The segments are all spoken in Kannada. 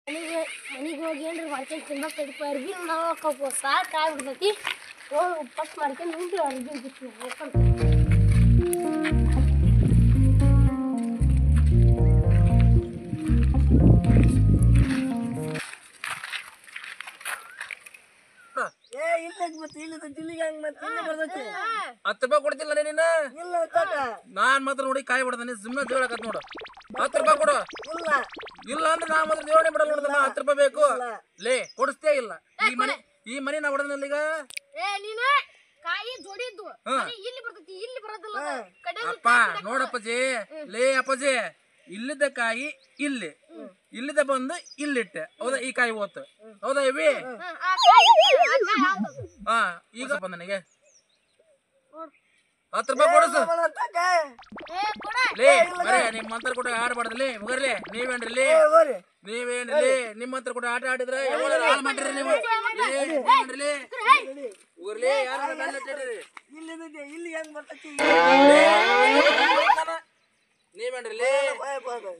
ಮನೆಗೆ ಹೋಗಿ ಏನ್ರಿ ಮಾಡ್ಕೊಂಡು ತಿನ್ಬೇಕು ಅರ್ಬಿ ನಾವು ಸಾಕಾಗ್ಬಿಡ್ತೈತಿ ಹೋಗಿ ಫಸ್ಟ್ ಮಾಡ್ಕೊಂಡು ನಿಂತು ಅರ್ಬಿ ಬಿಟ್ಟು ₹10 ಕೊಡ್ತಿಲ್ಲ ನೀನು ನಾನ್ ಮಾತ್ರ ನೋಡಿ ಕಾಯಿ ಬಿಡ್ತಾನೆ ಸುಮ್ಮನೆ ಜೋಳಕತ್ ನೋಡು ₹10 ಕೊಡು ಇಲ್ಲ ಅಂದ್ರೆ ನಾ ಮಾತ್ರ ಜೋಡಣೆ ಬಿಡಲ್ಲ ನೋಡ್ದಮ್ಮ ₹10 ಬೇಕು ಲೇ ಕೊಡಿಸ್ತೇ ಇಲ್ಲ ಈ ಮನೆ ನಾ ಹೊಡೆದ್ನಲ್ಲ ಈಗ ಕಾಯಿ ಜೋಡಿದ್ದು ಇಲ್ಲಿ ಬರ್ತೈತಿ ಇಲ್ಲಿ ಬರೋದಿಲ್ಲ ಅಪ್ಪ ನೋಡಪ್ಪಾಜಿ ಲೇ ಅಪ್ಪಾಜಿ ಇಲ್ಲಿದ್ದ ಕಾಯಿ ಇಲ್ಲಿದ್ದ ಬಂದು ಇಲ್ಲಿಟ್ಟೆ ಹೌದಾ ಈ ಕಾಯಿ ಓತು ಹೌದಾ ಇವಿ ಹಾ ಈಗ ಬಂದ ನನಗೆ ₹10 ಕೊಡಸು ಲೇ ಬರೇ ನಿಮ್ ಮಂತ್ರ ಕೂಡ ಆಡಬಾರ್ದಲ್ಲಿ ಮುಗರ್ಲಿ ನೀವೇನ್ರಿ ನಿಮ್ ಮಂತ್ರ ಕೂಡ ಆಟ ಆಡಿದ್ರೆ ಹಾಳು ಮಾಡಿರಿ ನೀವು ಊರ್ಲಿ ಯಾರು ಇಲ್ಲಿ ಹೆಂಗ್ ಬರ್ತೈತಿ ನೀವೇನ್ರಿ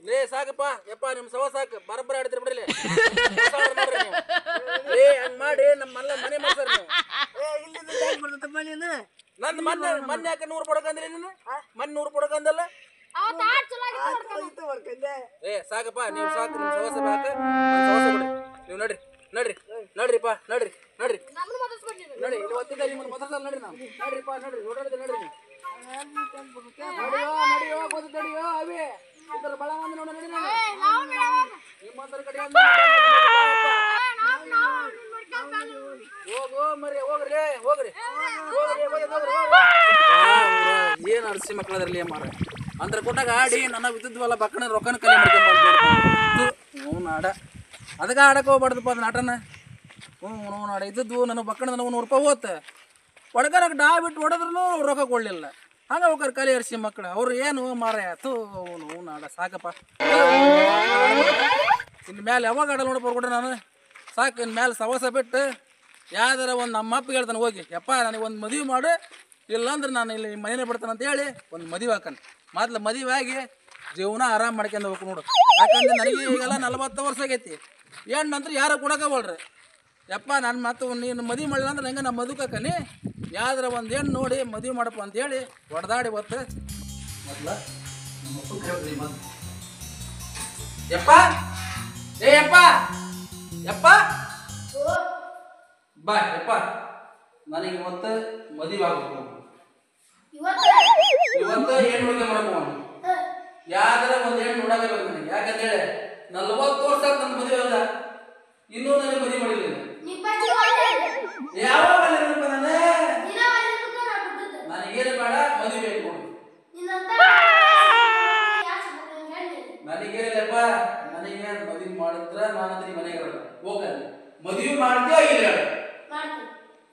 ಲೇ ಸಾಕಪ್ಪ ಯಪ್ಪ ನಿಮ್ ಸವ ಸಾಕು ಬರಬ್ಬರ ಆಡಿದ್ರಿ ಬಿಡ್ರಿ ಲೇ ಹಂಗ್ ಮಾಡಿ ನಮ್ಮಲ್ಲ ಮನೆ ಮಾಡ್ತಾರ ನಂದು ಮೊನ್ನೆ ಯಾಕೆ 100 ಕೊಡಕಂದ್ರಿ ನೀನು ಮೊನ್ನೆ 100 ಕೊಡಕಂದಲ್ಲ ಏ ಸಾಕಪ್ಪ ನೀವು ಸಾಕು ನಿಮ್ ಸವಸ ಸಾಕು ಸವಸ ಬಿಡ್ರಿ ನೀವು ನಡ್ರಿಪ್ಪ ನಡ್ರಿ ಇಲ್ಲಿ ಒತ್ತಿದ್ದ ನಿಮ್ಮನ್ನ ಮೊದಲ ನಡ್ರಿ ನಾವು ನಡ್ರಿಪ್ಪ ನಡ್ರಿ ನಡ್ರಿ ನಡಿಯೋ ಗೊತ್ತಡಿಯೋ ಅವೇ ಇದ್ರ ಬಳ ಮಂದಿ ನೋಡ ನಡಿ ನಿಮ್ಮಂತರ ಕಡೆ ಹೋಗ್ರಿ ಏನ್ ಅರಸಿ ಮಕ್ಕಳದ್ರಲ್ಲಿ ಮಾರ ಅಂದ್ರ ಕೊಟ್ಟಾಗ ಆಡಿ ನನ್ನ ವಿದ್ಯುದ್ವಲ್ಲ ಬಕ್ಕಣ ರೊಕ್ಕನ ಕಲೆ ಮಾಡ್ಕೊಂಡು ನಾಡ ಅದಕ್ಕೆ ಆಡಕ್ಕೆ ಹೋಗ್ಬಾರ್ದಪ್ಪ ಅದ್ ನಾಟನ ನಾಡ ಇದ್ದದ್ದು ನನ್ನ ಬಕ್ಕಣ ನನಗೆ ₹100 ಹೋತ ಒಡಗನಕ್ಕೆ ಡಾ ಬಿಟ್ಟು ಹೊಡೆದ್ರು ರೊಕ್ಕ ಕೊಡ್ಲಿಲ್ಲ ಹಂಗ ಹೋಗ್ರ ಕಲಿ ಅರ್ಸಿ ಮಕ್ಕಳು ಅವ್ರು ಏನು ಮಾರ ಆಯ್ತು ನಾಡ ಸಾಕಪ್ಪ ಇನ್ ಮ್ಯಾಲೆ ಯಾವಾಗ ಆಡಲ್ ನೋಡಪ್ಪ ಕೊಡ್ರಿ ನಾನು ಸಾಕು ಇನ್ ಮ್ಯಾಲೆ ಸವಸ ಬಿಟ್ಟು ಯಾವ್ದಾರ ಒಂದು ನಮ್ಮ ಅಪ್ಪಿಗೆ ಹೇಳ್ತಾನೆ ಹೋಗಿ ಯಪ್ಪ ನನಗೆ ಒಂದು ಮದುವೆ ಮಾಡು ಇಲ್ಲಾಂದ್ರೆ ನಾನು ಇಲ್ಲಿ ಮನೇನೆ ಬಿಡ್ತಾನೆ ಅಂತ ಹೇಳಿ ಒಂದು ಮದುವೆ ಹಾಕನ್ ಮೊದ್ಲು ಮದುವೆ ಆಗಿ ಜೀವನ ಆರಾಮ್ ಮಾಡ್ಕೊಂಡು ಹೋಗ್ಬೇಕು ನೋಡು ಯಾಕಂದ್ರೆ ನನಗೆ ಈಗೆಲ್ಲ 40 ವರ್ಷ ಆಗೈತಿ ನಂತರ ಯಾರು ಕೊಡಕಬಲ್ರಿ ಯಪ್ಪ ನಾನು ಮತ್ತೆ ನೀನು ಮದುವೆ ಮಾಡಿಲ್ಲ ಅಂದ್ರೆ ನಂಗೆ ನಾ ಮದುಕನಿ ಯಾವ್ದಾರ ಒಂದು ಹೆಣ್ಣು ನೋಡಿ ಮದುವೆ ಮಾಡಪ್ಪ ಅಂತೇಳಿ ಹೊಡೆದಾಡಿ ಬತ್ತು ಮೊದ್ಲ ಯಪ್ಪ ಏ ಯಪ್ಪ ಬಾ ಯಪ್ಪ ನನಗೆ ಇವತ್ತು ಮದುವೆ ಆಗ್ಬೇಕು ಇವತ್ತು ಹೆಣ್ಣು ಹುಡುಗಿ ಮಾಡಬೇಕು ಯಾವ್ದಾರ ಒಂದು ಹೆಣ್ಣು ನೋಡಬೇಕು ನನಗೆ ಯಾಕಂತೇಳಿ 40 ವರ್ಷ ನನ್ನ ಮದುವೆ ಅಲ್ಲ ಇನ್ನೂ ನನಗೆ ಮದುವೆ ಮಾಡಿಲ್ಲ ಯಾವಾಗ ನನಗೇನು ಬೇಡ ಮದುವೆ ಬೇಕು ನನಗೇನಿಲ್ಲಪ್ಪ ನನಗೆ ಮದುವೆ ಮಾಡಿದ್ರ ನಾನು ಮನೆಗೆ ಹೋಗ ಮದುವೆ ಮಾಡ್ತೀಯ ಇಲ್ಲ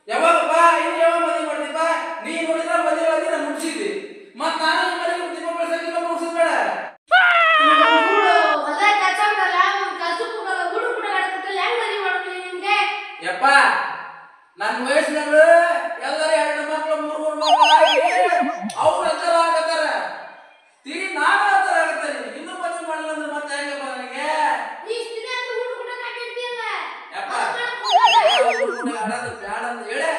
ಯಾವಾಗಪ್ಪ ಇನ್ನು ಯಾವಾಗ ಮದುವೆ ಮಾಡ್ತೀಪ ನೀ ನೋಡಿದ್ರ ಮದುವೆ ಆಗಿ ನಾನು ಮುಗಿಸಿದ್ದಿ ಮತ್ ನಾನು ಮನೆಗೆ ದೀಪ ಬೆಳೆಸಕ್ಕೆ ಮುಗಿಸೋದು ಬೇಡ ಯಪ್ಪ ನನ್ನ ವಯಸ್ಸಿನಾಗ ಎಲ್ಲರೂ 2 ಮಕ್ಕಳು 3 ಮಕ್ಕಳು ಆಗಿ ಅವ್ರು ಅಂತರ ಆಗತ್ತಾರ ನಾನು ಅಂತರ ಆಗತ್ತಾರೆ ಇನ್ನೂ ಮದುವೆ ಮಾಡಲ್ಲ ಅಂದ್ರೆ ಮತ್ತೆ ಹೆಂಗಪ್ಪ ನನಗೆ ಯಪ್ಪ ಆಡೋದು ಬ್ಯಾಡ ಅಂತ ಹೇಳಿ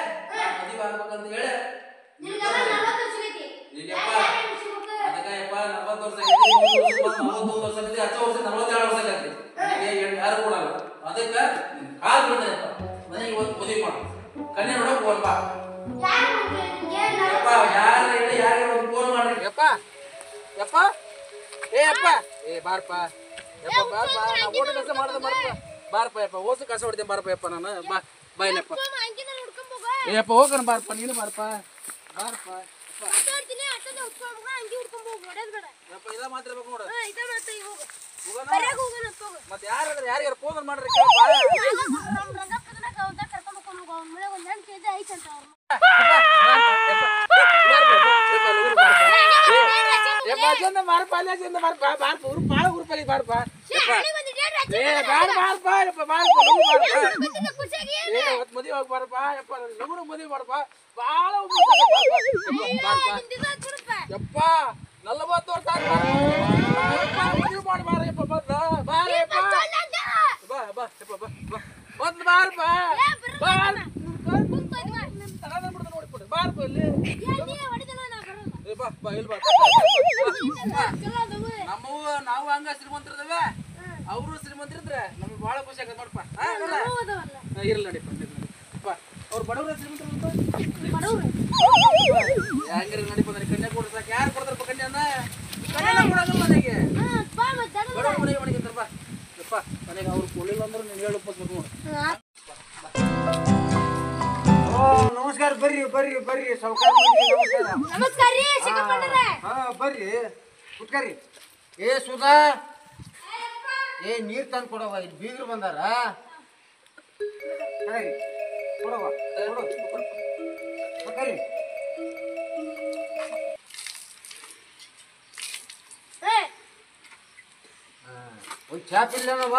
ಮದುವೆ ಆಗ್ಬೇಕಂತ ಹೇಳಿ ಈಗಪ್ಪ ಅದಕ್ಕೆ ಯಪ್ಪ 40 ವರ್ಷ ಆಗೈತಿ 41 ವರ್ಷ ಆಗೈತಿ 10 ವರ್ಷ 42 ವರ್ಷ ಆಗೈತಿ ನನಗೆ ಯಾರು ಕೊಡಲ್ಲ ಅದಕ್ಕೆ ಕಾಲ್ ಬಿಡ್ತಾನೆಪ್ಪ ನನಗೆ ಇವತ್ತು ಮದುವೆ ಮಾಡು ಕನ್ಯೆ ನೋಡಕ್ ಹೋಗಲ್ಪ ಯಪ್ಪ ಯಾರು ಹೇಳಿ ಯಾರು ಒಂದು ಫೋನ್ ಮಾಡ್ರಿ ಯಪ್ಪ ಏ ಬಾರಪ್ಪ ಯಪ್ಪ ಬಾರಪ್ಪ ನಾ ಓಟ ಕೆಲಸ ಮಾಡ್ದೆ ಬಾರಪ್ಪ ಯಪ್ಪ ಓಸು ಕಸ ಹೊಡ್ತೇನೆ ಬಾರಪ್ಪ ಯಪ್ಪ ನಾನು ಬಾಯ್ಲಪ್ಪ ಯಪ್ಪ ಹೋಗೋಣ ಬಾರಪ್ಪ ನೀನು ಬಾರಪ್ಪ ಯಪ್ಪ ಇದ ಮಾತಾಡ್ಬೇಕು ನೋಡು ಮತ್ತೆ ಯಾರ್ಯಾರು ಫೋನ್ ಮಾಡ್ರಿ ಮದುವೆ ಹೋಗ್ಬಾರಪ್ಪ ಯಪ್ಪ ಲಗುನ ಮದುವೆ ಮಾಡಪ್ಪ ಬಾಳ ಯಪ್ಪ 40 ವರ್ಷ ಮದುವೆ ಮಾಡ್ಬಾರಪ್ಪ ಬಾ ಬಾರಪ್ಪ ಬಾರ್ ನೋಡ್ಬಿಡು ಬಾರಪ್ಪ ಇಲ್ಲಿ ಬಾ ಬಾ ಇಲ್ಲಿ ಬಾ ನಮ್ಮವ್ವ ನಾವು ಹಂಗ ಶ್ರೀಮಂತರದವೆ ಅವರು ಶ್ರೀಮಂತರಿದ್ರೆ ನಮ್ಗೆ ಭಾಳ ಖುಷಿ ಆಗತ್ತೆ ನೋಡಪ್ಪ ಇರ್ಲಿ ನಡಿಪ್ಪ ಅವ್ರು ಬಡವ್ರ ಶ್ರೀಮಂತರು ಹೆಂಗ್ರಿ ನಡಿಪ ನನಗೆ ಕನ್ಯಾ ಕೊಡ್ಸಕ್ಕೆ ಯಾರು ಕೊಡ್ತಾರಪ್ಪ ಕನ್ಯಾನ ಕನ್ಯಾನ ಕೊಡಂಗಿಲ್ಲ ನನಗೆ ಬಡವ್ರ ಮನೆಗೆ ಮನೆಗಿಂತಾರಪ್ಪ ಯಪ್ಪ ನನಗೆ ಅವ್ರು ಕೊಡಲಿಲ್ಲ ಅಂದ್ರೆ ನೀನು ಹೇಳು ಒಪ್ಪಿಸ್ಬೇಕು ನೋಡು ನಮಸ್ಕಾರ ಬರ್ರಿ ಬರ್ರಿ ಬರ್ರಿ ಸಾವ್ಕಾರ ಬರ್ರಿ ಕುತ್ಕರಿ ಏ ಸುಧಾ ಏ ನೀರ್ ತಂದು ಕೊಡವ ಇಲ್ಲಿ ಬೀಗರು ಬಂದಾರ ಕೊಡವ ಕೊಡ್ರಿ ಒಂದು ಚಾಪಿ ಇಲ್ಲನವ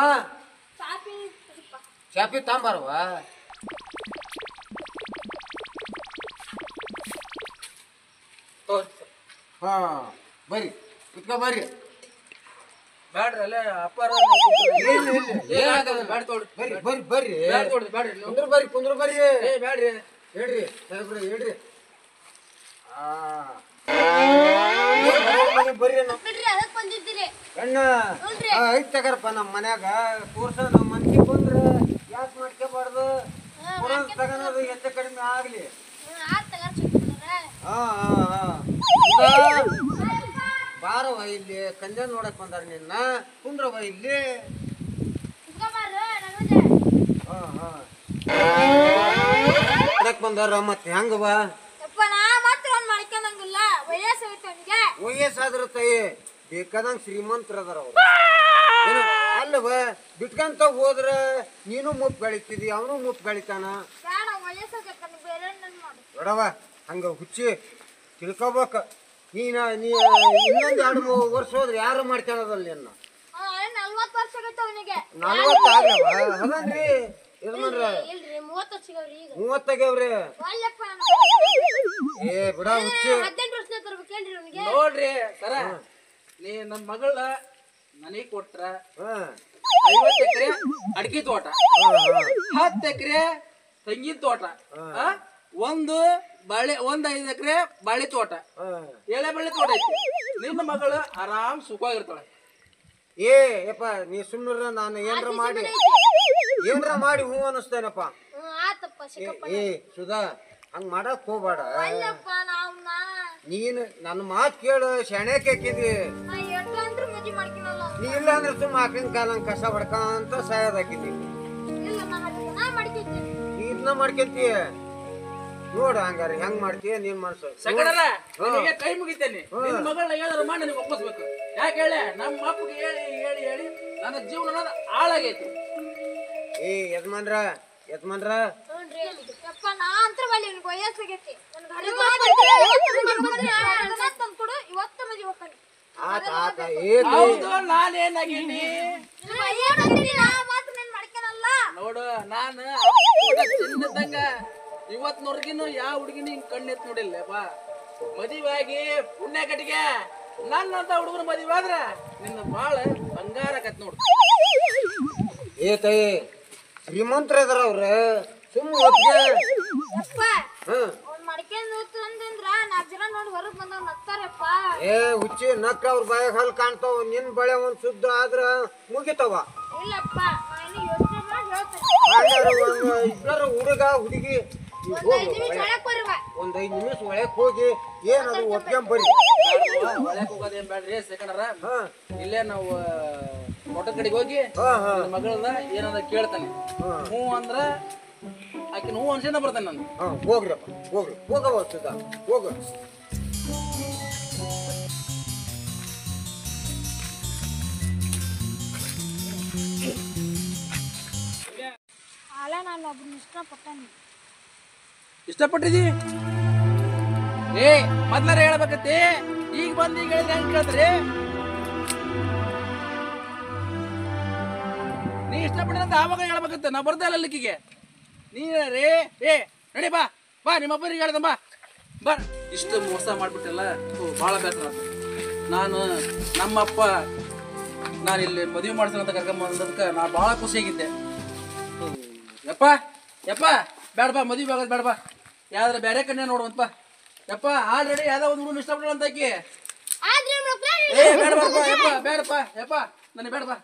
ಚಾಪಿ ತಾಂಬಾರವ ಹಾ ಬರ್ರಿ ಕುತ್ಕ ಬರ್ರಿ ಬ್ಯಾಡ್ರಿ ಅಲ್ಲೇ ಅಪ್ಪಾರ ಬರ್ರಿ ಬರ್ರಿ ಬರ್ರಿ ಬ್ಯಾಡ್ರಿ ಕುಂದ್ರ ಬರ್ರಿ ಕುಂದ್ರ ಬರ್ರಿ ಏ ಬ್ಯಾಡ್ರಿ ಹೇಳ್ರಿ ಸಾಹೇಬ್ರೆ ಹೇಳ್ರಿ ಬರ್ರಿ ಅಣ್ಣ ಐತ್ ತಗಾರಪ್ಪ ನಮ್ಮ ಮನ್ಯಾಗ ಕೋರ್ಸ ನಮ್ಮ ಮನ್ಸಿಗೆ ಬಂದ್ರೆ ಯಾಕೆ ಮಾಡ್ಕೋಬಾರ್ದು ಕೊರೋನಾ ತಗೋದು ಹೆಚ್ಚು ಕಡಿಮೆ ಆಗ್ಲಿ ಬಾರವ ಇಲ್ಲಿ ಕನ್ಯಾ ನೋಡಕ್ ಬಂದಾರ ನಿನ್ನ ಕುಂದ್ರವ ಇಲ್ಲಿ ನೋಡಕ್ ಬಂದಾರ ಮತ್ತೆ ಹೆಂಗವ ವಯಸ್ಸಾದ್ರ ತೈ ಬೇಕಾದಂಗ ಶ್ರೀಮಂತರದಾರ ಅವ್ರು ಅಲ್ಲವ ಬಿಟ್ಕಂತ ಹೋದ್ರ ನೀನು ಮುಪ್ ಬೆಳಿತಿದಿ ಅವನು ಮುಪ್ ಬೆಳಿತಾನ ನೋಡವ ಹಂಗ ಹುಚ್ಚಿ ತಿಳ್ಕೊಬೇಕ ನೀ ಇನ್ನೊಂದು 2-3 ವರ್ಷ ಹೋದ್ರೆ ಯಾರು ಮಾಡ್ತಾನದಲ್ಲ ನಿನ್ನ 40 ಆಗ್ಲವ ಅದನ್ರಿ ಮೂವತ್ತಾಗ್ಯಾವ್ರಿ ಏ ಬಿಡ ಹುಚ್ಚಿ ನೋಡ್ರಿ ಸರ ನೀ ನನ್ನ ಮಗಳ ನನಗೆ ಕೊಟ್ರ 50 ಎಕರೆ ಅಡಿಕೆ ತೋಟ 10 ಎಕರೆ ತೆಂಗಿನ ತೋಟ ಒಂದು 5 ಎಕರೆ ಬಾಳೆ ತೋಟ ಎಳೆ ಬಳ್ಳಿ ತೋಟ ಐತಿ ನಿನ್ನ ಮಗಳು ಆರಾಮ್ ಸುಖವಾಗಿರ್ತಾಳೆ ಏ ಯಪ್ಪ ನೀ ಸುಮ್ಮನೆ ನಾನು ಏನ್ರ ಮಾಡಿ ಹೂ ಅನಿಸ್ತೇನಪ್ಪ ಏ ಸುಧಾ ಹಂಗ ಮಾಡಕ್ ಹೋಗ್ಬೇಡ ನೀನು ನನ್ನ ಮಾತು ಕೇಳು ಶೆಣೆಕ್ ಹಾಕಿದಿ ನೀ ಇಲ್ಲ ಅಂದ್ರೆ ಸುಮ್ಮ ಆಕಿನ ಕಾಲಂಗ್ ಕಸ ಹೊಡ್ಕಂತ ಸಾಯೋದ್ ಹಾಕಿದಿ ನೀ ಇದನ್ನ ಮಾಡ್ಕೊಂತೀಯ ನೋಡ ಹಂಗಾರ ಹೆಂಗ್ ಮಾಡ್ತೀಯ ನೀನ್ ಮನ್ಸು ಕೈ ಮುಗಿತೇನೆ ನಿನ್ನ ಮಗಳನ್ನ ಏನಾದ್ರು ಮಾಡಿ ನನಗೆ ಒಪ್ಪಿಸ್ಬೇಕು ಯಾಕೆ ಹೇಳಿ ನಮ್ಮ ಅಪ್ಪಗೆ ಹೇಳಿ ಹೇಳಿ ಹೇಳಿ ನನ್ನ ಜೀವನ ಹಾಳಾಗೈತಿ ಏ ಯಜಮಾನ್ರ ನಾನೇನಾಗೀನಿ ನೋಡು ನಾನು ಚಿನ್ನದಂಗ ಇವತ್ನವರ್ಗಿನ ಯಾವ ಹುಡುಗಿನ ಹಿಂಗ್ ಕಣ್ಣೆತ್ ನೋಡಿಲ್ಲ ಬಾ ಮದುವೆಯಾಗಿ ಪುಣ್ಯ ಕಟ್ಟಿಗೆ ನನ್ನಂತ ಹುಡುಗನ ಮದುವೆ ಆದ್ರ ನಿನ್ನ ಬಾಳ ಬಂಗಾರ ಕತ್ ನೋಡು ಏ ತೈ ಶ್ರೀಮಂತರ ಅದಾರ ಅವ್ರ ಸುಮ್ಮ ಏ ಹುಚ್ಚಿ ನಕ್ಕ ಅವ್ರ ಬಾಯಾಗ ಹಲ್ ಕಾಣ್ತಾವ ನಿನ್ ಬಳೆ ಒಂದ್ ಸುದ್ದ ಆದ್ರ ಮುಗಿತಾವ ಇಬ್ಬರ ಹುಡುಗ ಹುಡುಗಿ ಒಂದ್ 5 ನಿಮಿಷ ಒಳಕ್ ಹೋಗಿ ಏನದು ಒಪ್ಕೊಂಡ್ ಬರ್ರಿ ಒಳಕ್ ಹೋಗೋದೇನ್ ಬೇಡ್ರಿ ಸೆಕೆಂಡರ ಇಲ್ಲೇ ನಾವು ತೋಟ ಕಡೆಗೆ ಹೋಗಿ ಮಗಳನ್ನ ಏನಂದ ಕೇಳ್ತಾನೆ ಹ್ಞೂ ಅಂದ್ರ ಆಕಿನ ಹ್ಞೂ ಅನ್ಸಿಂದ ಬರ್ತಾನೆ ನಾನು ಹೋಗ್ರಪ್ಪ ಹೋಗವ ಸುಧಾ ಹೋಗ ಇಷ್ಟಪಟ್ಟಿದಿ ಏ ಮೊದ್ಲಾರ ಹೇಳ್ಬೇಕತ್ತಿ ಈಗ ಬಂದು ಈಗ ಹೇಳಿದ್ರೆ ಹೆಂಗ್ ಕೇಳ್ತಾರೆ ನೀ ಇಷ್ಟಪಟ್ಟಿರಂತ ಆವಾಗ ಹೇಳ್ಬೇಕತ್ತ ನಾ ಬರ್ತಾ ಇಲ್ಲ ಲಿಕ್ಕಿಗೆ ನೀ ರೇ ಏ ನಡಿ ಬಾ ಬಾ ನಿಮ್ಮಬ್ಬರಿಗೆ ಹೇಳ್ದ ಬಾ ಬರ್ ಇಷ್ಟು ಮೋಸ ಮಾಡ್ಬಿಟ್ಟಲ್ಲ ಭಾಳ ಬೇಸರ ನಾನು ನಮ್ಮಪ್ಪ ನಾನು ಇಲ್ಲಿ ಮದುವೆ ಮಾಡ್ಸೋಣ ಅಂತ ಕರ್ಕೊಂಬಂದದಕ್ಕೆ ನಾ ಭಾಳ ಖುಷಿಯಾಗಿದ್ದೆ ಯಪ್ಪ ಯಪ್ಪ ಬೇಡಪ್ಪ ಮದುವೆ ಆಗೋದು ಬೇಡಪ್ಪ ಯಾವ್ದಾರ ಬೇರೆ ಕನ್ಯಾ ನೋಡುವಂತಪ್ಪ ಯಪ್ಪ ಆಲ್ರೆಡಿ ಯಾವ್ದೋ ಒಂದು ಹುಡುಗನ ಇಷ್ಟಪಡೋಣ ಅಂತ ಆಕಿ ಏ ಬೇಡಪ್ಪ ಯಪ್ಪ ಬೇಡಪ್ಪ ಯಪ್ಪ ನನಗೆ ಬೇಡಪ್ಪ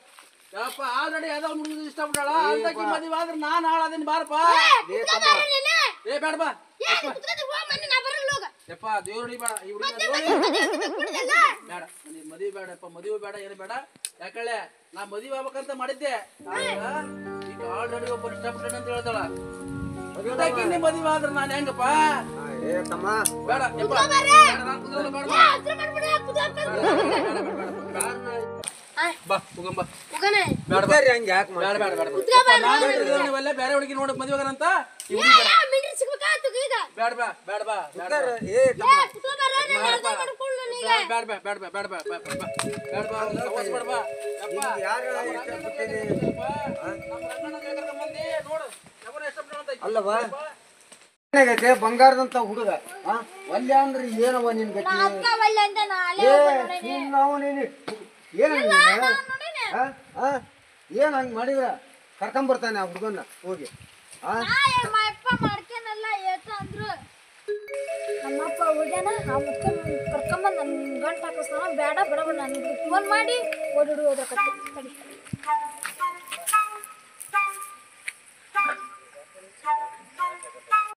ಯಪ್ಪ ಆಲ್ರೆಡಿ ಯಾವ್ದೋ ಒಂದು ಹುಡುಗನ ಇಷ್ಟಪಡೋಣ ಅಂತ ಆಕಿ ಮದುವೆ ಆದ್ರೆ ನಾನು ಹಾಳಾದೀನಿ ಬಾರಪ್ಪ ಏ ಬೇಡಪ್ಪ ಯಪ್ಪ ದೇವ್ರಡಿ ಬೇಡ ಈ ಹುಡುಗ ಬೇಡ ನನಗೆ ಮದುವೆ ಬೇಡಪ್ಪ ಮದುವೆ ಬೇಡ ಏನು ಬೇಡ ಯಾಕಳೆ ನಾ ಮದುವೆ ಆಗ್ಬೇಕಂತ ಮಾಡಿದ್ದೆ ಈಗ ಆಲ್ರೆಡಿ ಒಬ್ಬ ಇಷ್ಟಪಟ್ಟೆ ಅಂತ ಹೇಳ್ತಾಳ ಮದುವೆ ಆದ್ರೆ ನಾನು ಹೆಂಗಪ್ಪ ಬೇಡ ಯಪ್ಪ ಬಾ ಹೋಗಂಬ ಬೇರೆ ಹುಡುಗಿ ನೋಡಕ್ ಮದುವೆ ಅಂತ ಬೇಡ ಬಾ ಬೇಡ ಬಾ ಅಲ್ಲವಾ ಬಂಗಾರದಂತ ಹುಡುಗ ಒಲ್ಲೆ ಅಂದ್ರೆ ಏನವ ನಿನ್ ಗತಿ ಏನ್ ಹಂಗ ಮಾಡಿದ್ರ ಕರ್ಕೊಂಬರ್ತಾನೆ ಆ ಹುಡುಗನ್ನ ಹೋಗಿ ನಮ್ಮಪ್ಪ ಹೋಗ್ಯಾನ ಕರ್ಕೊಂಬಂದ್ ನನ್ನ ಗಂಟು ಹಾಕಿಸ್ತಾನ ಬೇಡ ಬೇಡ ನನಗೆ ಫೋನ್ ಮಾಡಿ ಓಡಿಡು ಹೋದ್ರ